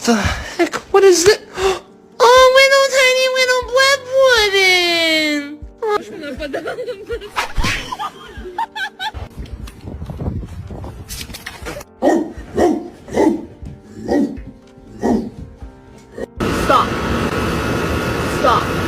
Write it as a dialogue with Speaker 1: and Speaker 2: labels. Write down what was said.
Speaker 1: the heck? What is it? Oh, little tiny little blood pudding!
Speaker 2: Stop. Stop.